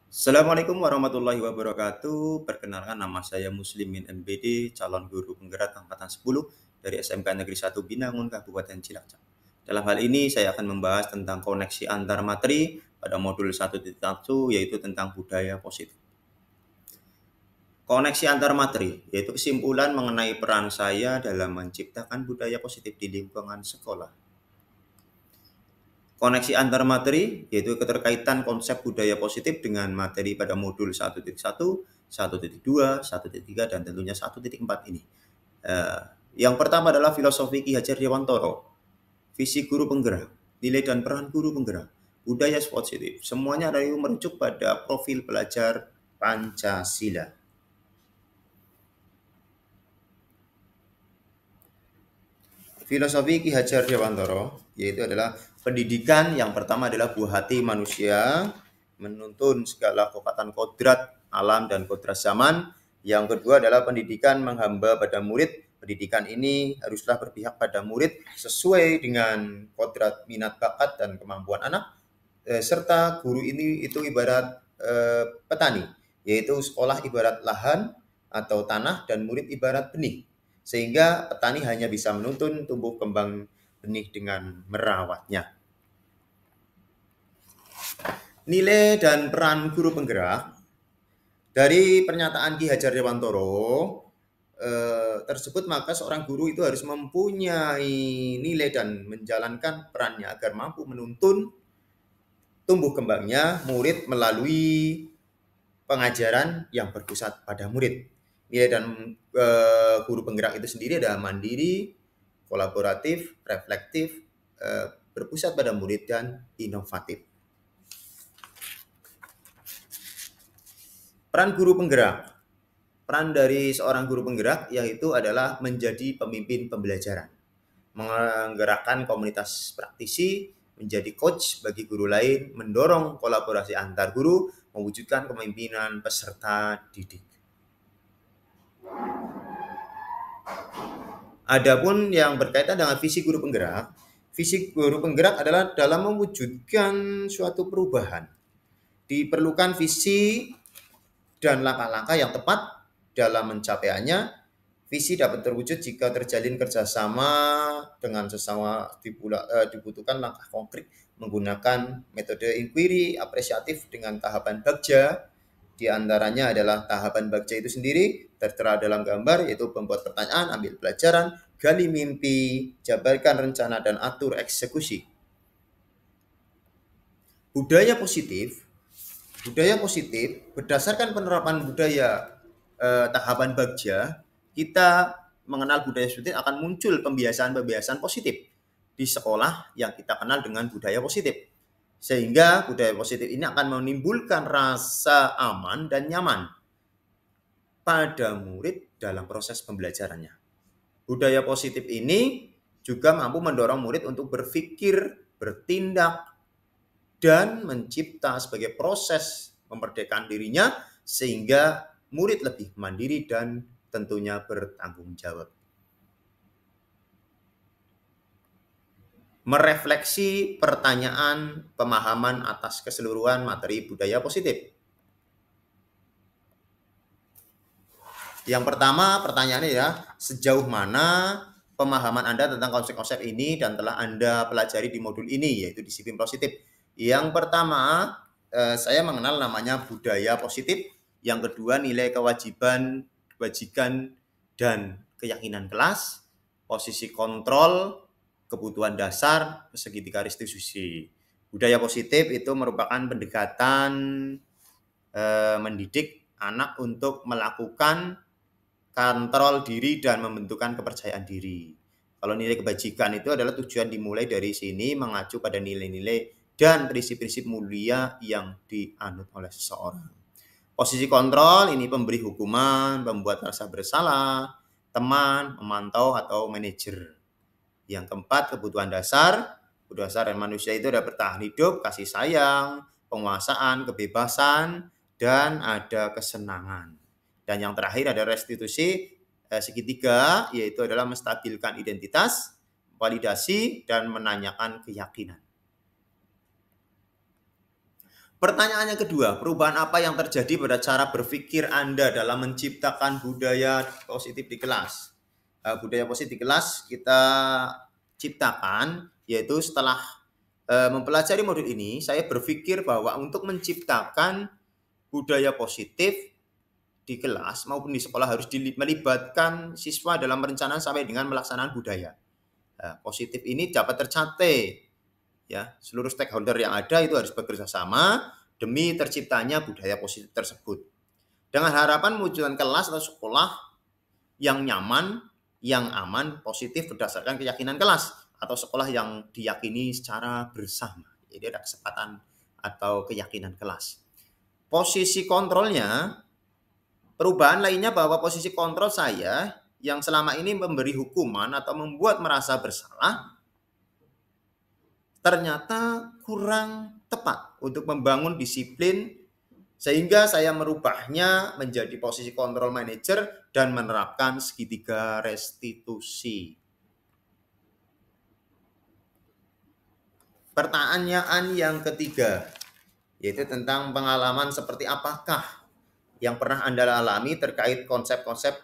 Assalamualaikum warahmatullahi wabarakatuh. Perkenalkan nama saya Muslimin MBD, calon guru penggerak angkatan 10 dari SMK Negeri 1 Binangun, Kabupaten Cilacap. Dalam hal ini saya akan membahas tentang koneksi antar materi pada modul 1.1 yaitu tentang budaya positif. Koneksi antar materi yaitu kesimpulan mengenai peran saya dalam menciptakan budaya positif di lingkungan sekolah. Koneksi antar materi yaitu keterkaitan konsep budaya positif dengan materi pada modul 1.1, 1.2, 1.3 dan tentunya 1.4 ini. Yang pertama adalah filosofi Ki Hajar Dewantoro, visi guru penggerak, nilai dan peran guru penggerak, budaya positif. Semuanya ada yang merujuk pada profil pelajar Pancasila. Filosofi Ki Hajar Dewantoro yaitu adalah pendidikan yang pertama adalah buah hati manusia, menuntun segala kekuatan kodrat alam dan kodrat zaman. Yang kedua adalah pendidikan menghamba pada murid. Pendidikan ini haruslah berpihak pada murid sesuai dengan kodrat minat bakat dan kemampuan anak. Serta guru ini itu ibarat petani, yaitu sekolah ibarat lahan atau tanah dan murid ibarat benih. Sehingga petani hanya bisa menuntun tumbuh kembang benih dengan merawatnya. Nilai dan peran guru penggerak. Dari pernyataan Ki Hajar Dewantoro tersebut, maka seorang guru itu harus mempunyai nilai dan menjalankan perannya agar mampu menuntun tumbuh kembangnya murid melalui pengajaran yang berpusat pada murid. Nilai dan guru penggerak itu sendiri adalah mandiri, kolaboratif, reflektif, berpusat pada murid dan inovatif. Peran guru penggerak. Peran dari seorang guru penggerak yaitu adalah menjadi pemimpin pembelajaran, menggerakkan komunitas praktisi, menjadi coach bagi guru lain, mendorong kolaborasi antar guru, mewujudkan kepemimpinan peserta didik. Adapun yang berkaitan dengan visi guru penggerak adalah dalam mewujudkan suatu perubahan. Diperlukan visi dan langkah-langkah yang tepat dalam mencapainya. Visi dapat terwujud jika terjalin kerjasama dengan sesama, dibutuhkan langkah konkret menggunakan metode inquiry apresiatif dengan tahapan bagja. Di antaranya adalah tahapan bagja itu sendiri tertera dalam gambar, yaitu membuat pertanyaan, ambil pelajaran, gali mimpi, jabarkan rencana, dan atur eksekusi. Budaya positif berdasarkan penerapan budaya tahapan bagja, kita mengenal budaya positif akan muncul pembiasaan-pembiasaan positif di sekolah yang kita kenal dengan budaya positif. Sehingga budaya positif ini akan menimbulkan rasa aman dan nyaman pada murid dalam proses pembelajarannya. Budaya positif ini juga mampu mendorong murid untuk berpikir, bertindak, dan mencipta sebagai proses memerdekakan dirinya sehingga murid lebih mandiri dan tentunya bertanggung jawab. Merefleksi pertanyaan pemahaman atas keseluruhan materi budaya positif. Yang pertama pertanyaannya ya, sejauh mana pemahaman Anda tentang konsep-konsep ini dan telah Anda pelajari di modul ini, yaitu disiplin positif. Yang pertama, saya mengenal namanya budaya positif. Yang kedua, nilai kewajiban, kewajiban, dan keyakinan kelas. Posisi kontrol, kebutuhan dasar, segitiga restitusi. Budaya positif itu merupakan pendekatan mendidik anak untuk melakukan kontrol diri dan membentukkan kepercayaan diri. Kalau nilai kebajikan itu adalah tujuan dimulai dari sini mengacu pada nilai-nilai dan prinsip-prinsip mulia yang dianut oleh seseorang. Posisi kontrol ini pemberi hukuman, pembuat rasa bersalah, teman, memantau atau manajer. Yang keempat, kebutuhan dasar. Kebutuhan dasar manusia itu ada bertahan hidup, kasih sayang, penguasaan, kebebasan, dan ada kesenangan. Dan yang terakhir ada restitusi segitiga, yaitu adalah menstabilkan identitas, validasi, dan menanyakan keyakinan. Pertanyaan yang kedua, perubahan apa yang terjadi pada cara berpikir Anda dalam menciptakan budaya positif di kelas? Budaya positif di kelas kita ciptakan, yaitu setelah mempelajari modul ini, saya berpikir bahwa untuk menciptakan budaya positif di kelas maupun di sekolah harus melibatkan siswa dalam perencanaan sampai dengan pelaksanaan budaya. Positif ini dapat tercapai, ya, seluruh stakeholder yang ada itu harus bekerja sama demi terciptanya budaya positif tersebut. Dengan harapan mewujudkan kelas atau sekolah yang nyaman, yang aman, positif berdasarkan keyakinan kelas atau sekolah yang diyakini secara bersama. Jadi ada kesepakatan atau keyakinan kelas. Posisi kontrolnya, perubahan lainnya bahwa posisi kontrol saya yang selama ini memberi hukuman atau membuat merasa bersalah ternyata kurang tepat untuk membangun disiplin, sehingga saya merubahnya menjadi posisi kontrol manager dan menerapkan segitiga restitusi. Pertanyaan yang ketiga, yaitu tentang pengalaman seperti apakah yang pernah Anda alami terkait konsep-konsep,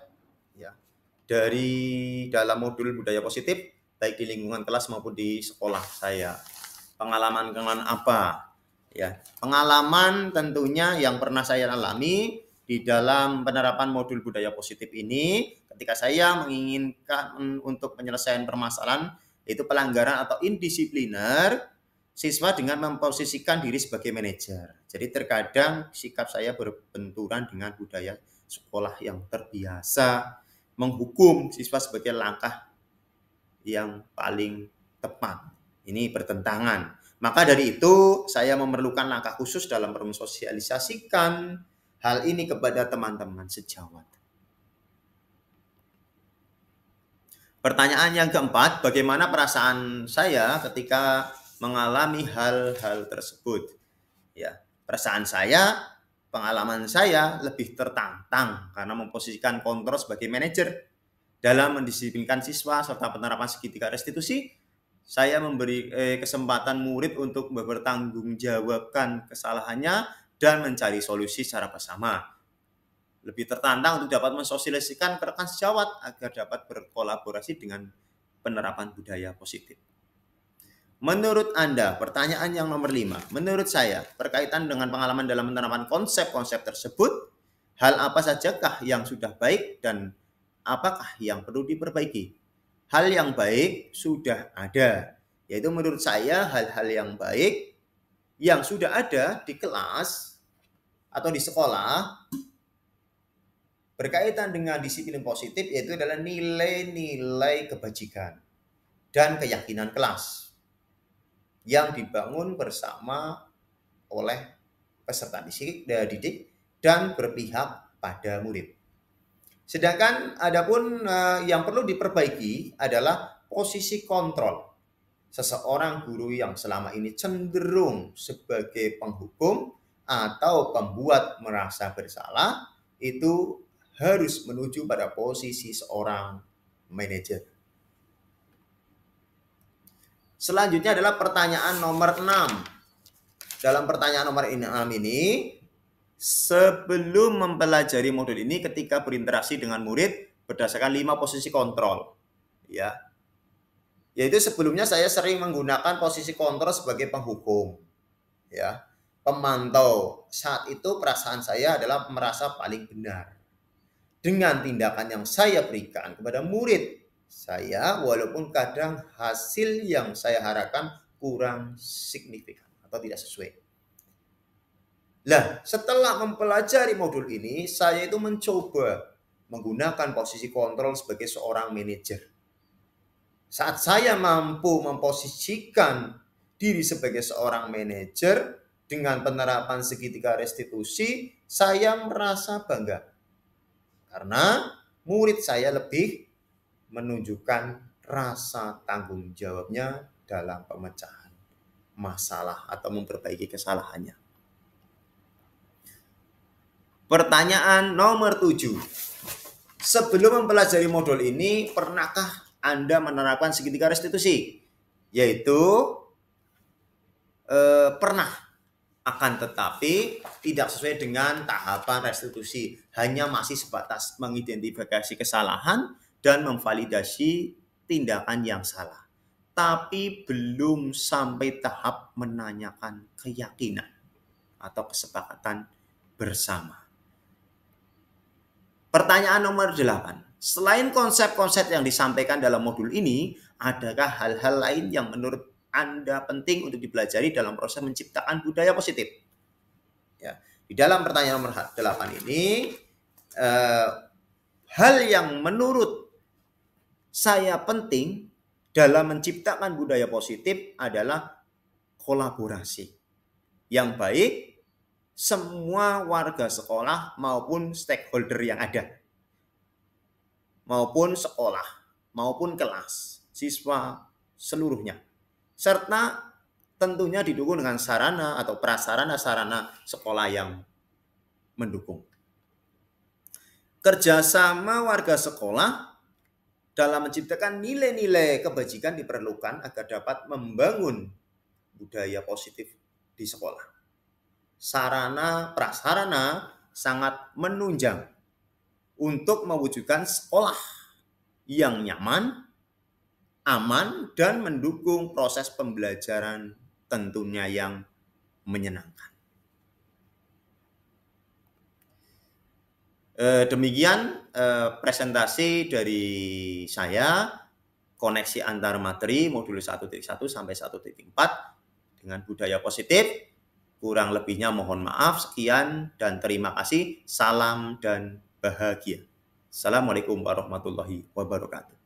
ya, dari dalam modul budaya positif, baik di lingkungan kelas maupun di sekolah saya. Pengalaman apa? Ya, pengalaman tentunya yang pernah saya alami di dalam penerapan modul budaya positif ini, ketika saya menginginkan untuk penyelesaian permasalahan, yaitu pelanggaran atau indisipliner siswa dengan memposisikan diri sebagai manajer. Jadi terkadang sikap saya berbenturan dengan budaya sekolah yang terbiasa menghukum siswa sebagai langkah yang paling tepat. Ini bertentangan. Maka dari itu saya memerlukan langkah khusus dalam mensosialisasikan hal ini kepada teman-teman sejawat. Pertanyaan yang keempat, bagaimana perasaan saya ketika mengalami hal-hal tersebut? Ya, perasaan saya, pengalaman saya lebih tertantang karena memposisikan kontrol sebagai manajer dalam mendisiplinkan siswa serta penerapan segitiga restitusi. Saya memberi kesempatan murid untuk mempertanggungjawabkan kesalahannya dan mencari solusi secara bersama. Lebih tertantang untuk dapat mensosialisasikan ke rekan sejawat agar dapat berkolaborasi dengan penerapan budaya positif. Menurut Anda, pertanyaan yang nomor 5, menurut saya, berkaitan dengan pengalaman dalam penerapan konsep-konsep tersebut, hal apa sajakah yang sudah baik dan apakah yang perlu diperbaiki? Hal yang baik sudah ada, yaitu menurut saya hal-hal yang baik yang sudah ada di kelas atau di sekolah berkaitan dengan disiplin positif, yaitu adalah nilai-nilai kebajikan dan keyakinan kelas yang dibangun bersama oleh peserta didik dan berpihak pada murid. Sedangkan adapun yang perlu diperbaiki adalah posisi kontrol. Seseorang guru yang selama ini cenderung sebagai penghukum atau pembuat merasa bersalah itu harus menuju pada posisi seorang manajer. Selanjutnya adalah pertanyaan nomor 6. Dalam pertanyaan nomor 6 ini, sebelum mempelajari modul ini ketika berinteraksi dengan murid berdasarkan 5 posisi kontrol, ya. Yaitu sebelumnya saya sering menggunakan posisi kontrol sebagai penghukum, ya. Pemantau. Saat itu perasaan saya adalah merasa paling benar dengan tindakan yang saya berikan kepada murid saya, walaupun kadang hasil yang saya harapkan kurang signifikan atau tidak sesuai. Nah, setelah mempelajari modul ini, saya itu mencoba menggunakan posisi kontrol sebagai seorang manajer. Saat saya mampu memposisikan diri sebagai seorang manajer dengan penerapan segitiga restitusi, saya merasa bangga. Karena murid saya lebih menunjukkan rasa tanggung jawabnya dalam pemecahan masalah atau memperbaiki kesalahannya. Pertanyaan nomor 7. Sebelum mempelajari modul ini, pernahkah Anda menerapkan segitiga restitusi? Yaitu pernah. Akan tetapi tidak sesuai dengan tahapan restitusi, hanya masih sebatas mengidentifikasi kesalahan dan memvalidasi tindakan yang salah. Tapi belum sampai tahap menanyakan keyakinan atau kesepakatan bersama. Pertanyaan nomor 8. Selain konsep-konsep yang disampaikan dalam modul ini, adakah hal-hal lain yang menurut Anda penting untuk dipelajari dalam proses menciptakan budaya positif? Ya, di dalam pertanyaan nomor 8 ini, hal yang menurut saya penting dalam menciptakan budaya positif adalah kolaborasi yang baik semua warga sekolah maupun stakeholder yang ada, maupun sekolah, maupun kelas, siswa seluruhnya. Serta tentunya didukung dengan sarana atau prasarana-sarana sekolah yang mendukung. Kerjasama warga sekolah dalam menciptakan nilai-nilai kebajikan diperlukan agar dapat membangun budaya positif di sekolah. Sarana prasarana sangat menunjang untuk mewujudkan sekolah yang nyaman, aman, dan mendukung proses pembelajaran tentunya yang menyenangkan. Demikian presentasi dari saya, koneksi antar materi modul 1.1 sampai 1.4 dengan budaya positif. Kurang lebihnya mohon maaf. Sekian dan terima kasih. Salam dan bahagia. Assalamualaikum warahmatullahi wabarakatuh.